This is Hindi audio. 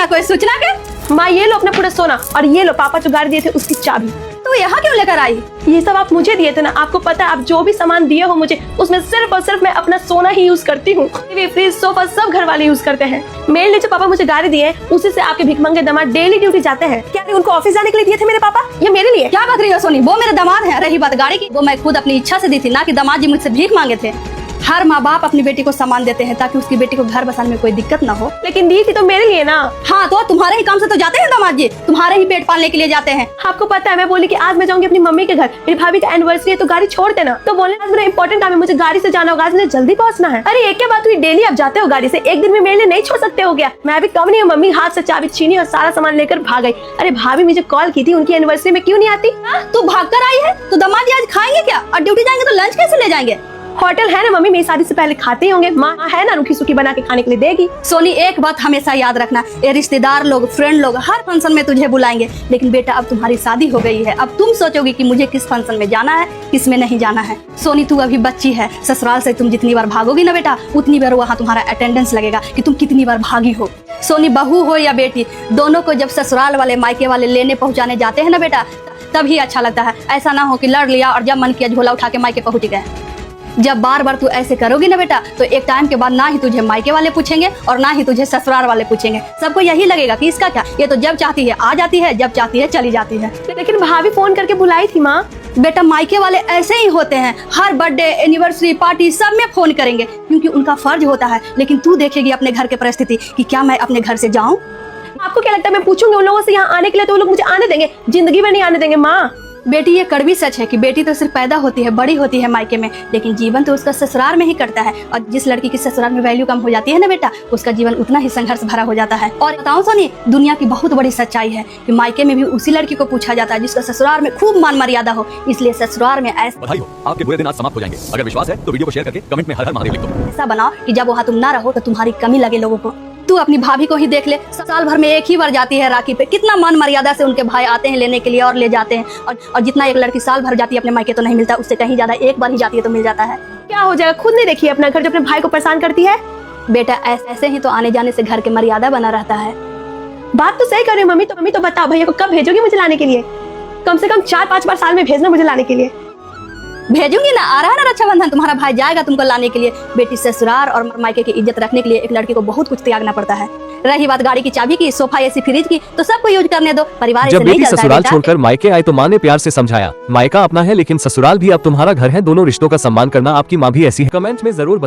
बिना कोई सूचना के। माँ ये लो अपना पूरा सोना, और ये लो पापा जो गाड़ी दिए थे उसकी चाबी। तो यहाँ क्यों लेकर आई? ये सब आप मुझे दिए थे ना, आपको पता है आप जो भी सामान दिए हो मुझे उसमें सिर्फ और सिर्फ मैं अपना सोना ही यूज करती हूँ। टीवी, फ्रिज, सोफा सब घर वाले यूज करते हैं। मेरे लिए जो पापा मुझे गाड़ी दिए हैं उसी से आपके भिखमंगे दामाद डेली ड्यूटी जाते हैं। क्या उनको ऑफिस जाने के लिए दिए थे मेरे पापा? ये मेरे लिए। क्या बक रही हो सोनी, वो मेरे दामाद है। रही बात गाड़ी की, वो मैं खुद अपनी इच्छा से दी थी, ना कि दामाद जी मुझसे भीख मांगे थे। हर माँ बाप अपनी बेटी को सामान देते हैं ताकि उसकी बेटी को घर बसाने में कोई दिक्कत ना हो। लेकिन दी थी तो मेरे लिए ना। हाँ तो तुम्हारे ही काम से तो जाते हैं दामाद जी, तुम्हारे ही पेट पालने के लिए जाते हैं। आपको पता है मैं बोली कि आज मैं जाऊंगी अपनी मम्मी के घर, मेरी भाभी का एनिवर्सरी है तो गाड़ी छोड़ देना। तो बोले आज मेरा इंपॉर्टेंट काम है, मुझे गाड़ी से जाना होगा, आज मुझे जल्दी पहुंचना है। अरे एक के बाद हुई, डेली आप जाते हो गाड़ी से, एक दिन में मेरे लिए नहीं छोड़ सकते हो क्या? मैं अभी कम नहीं हूँ, मम्मी हाथ से चाबी छीनी और सारा सामान लेकर भाग गई। अरे भाभी मुझे कॉल की थी, उनकी एनिवर्सरी में क्यों नहीं आती? तू भाग कर आई है तो दामाद जी आज खाएंगे क्या? और ड्यूटी जाएंगे तो लंच कैसे ले जाएंगे? होटल है ना मम्मी, मेरी शादी से पहले खाते ही होंगे। माँ है ना, रूखी सूखी बना के खाने के लिए देगी। सोनी एक बात हमेशा याद रखना, ये रिश्तेदार लोग, फ्रेंड लोग हर फंक्शन में तुझे बुलाएंगे, लेकिन बेटा अब तुम्हारी शादी हो गई है। अब तुम सोचोगी कि मुझे किस फंक्शन में जाना है, किस में नहीं जाना है। सोनी तू अभी बच्ची है, ससुराल से तुम जितनी बार भागोगी ना बेटा, उतनी बार वहाँ तुम्हारा अटेंडेंस लगेगा कि तुम कितनी बार भागी हो। सोनी बहू हो या बेटी, दोनों को जब ससुराल वाले मायके वाले लेने पहुँचाने जाते हैं ना बेटा, तभी अच्छा लगता है। ऐसा ना हो कि लड़ लिया और जब मन किया झोला उठा के मायके पहुँच गए। जब बार बार तू ऐसे करोगी ना बेटा, तो एक टाइम के बाद ना ही तुझे मायके वाले पूछेंगे और ना ही तुझे ससुराल वाले पूछेंगे। सबको यही लगेगा कि इसका क्या, ये तो जब चाहती है आ जाती है, जब चाहती है चली जाती है। लेकिन भाभी फोन करके बुलाई थी माँ। बेटा मायके वाले ऐसे ही होते हैं, हर बर्थडे, एनिवर्सरी, पार्टी सब में फोन करेंगे क्योंकि उनका फर्ज होता है। लेकिन तू देखेगी अपने घर की परिस्थिति कि क्या मैं अपने घर से जाऊँ? आपको क्या लगता है मैं पूछूंगी उन लोगों से यहाँ आने के लिए तो वो लोग मुझे आने देंगे? जिंदगी में नहीं आने देंगे माँ। बेटी ये कड़वी सच है कि बेटी तो सिर्फ पैदा होती है, बड़ी होती है मायके में, लेकिन जीवन तो उसका ससुराल में ही कटता है। और जिस लड़की की ससुराल में वैल्यू कम हो जाती है ना बेटा, उसका जीवन उतना ही संघर्ष भरा हो जाता है। और बताऊं सोनी, दुनिया की बहुत बड़ी सच्चाई है कि मायके में भी उसी लड़की को पूछा जाता है जिसका ससुराल में खूब मान मर्यादा हो। इसलिए ससुराल में बधाई हो, आपके बुरे दिन आज समाप्त हो जाएंगे। अगर विश्वास है तो वीडियो को शेयर करके कमेंट में हर हर महादेव लिख दो। ऐसा बनाओ कि जब वहाँ तुम ना रहो तो तुम्हारी कमी लगे लोगों को। तू अपनी भाभी को ही देख ले, साल भर में एक ही बार जाती है राखी पे, कितना मान मर्यादा से उनके भाई आते हैं लेने के लिए और ले जाते हैं। और जितना एक लड़की साल भर जाती है अपने मायके तो नहीं मिलता, उससे कहीं ज्यादा एक बार ही जाती है तो मिल जाता है। क्या हो जाएगा, खुद नहीं देखिए अपना घर जो अपने भाई को परेशान करती है। बेटा ऐसे ही तो आने जाने से घर के मर्यादा बना रहता है। बात तो सही कर रही हो मम्मी तो बताओ भैया को कब भेजोगी मुझे लाने के लिए? कम से कम 4-5 बार साल में भेजना मुझे लाने के लिए। भेजूंगी ना, आ रहा है ना रक्षाबंधन, तुम्हारा भाई जाएगा तुमको लाने के लिए। बेटी ससुराल और मायके की इज्जत रखने के लिए एक लड़की को बहुत कुछ त्यागना पड़ता है। रही बात गाड़ी की चाबी की, सोफा, एसी, फ्रिज की, तो सबको यूज करने दो। परिवार जब बेटी ससुराल छोड़कर मायके आए तो माँ ने प्यार से समझाया, मायका अपना है लेकिन ससुराल भी अब तुम्हारा घर है। दोनों रिश्तों का सम्मान करना। आपकी माँ भी ऐसी है? कमेंट में जरूर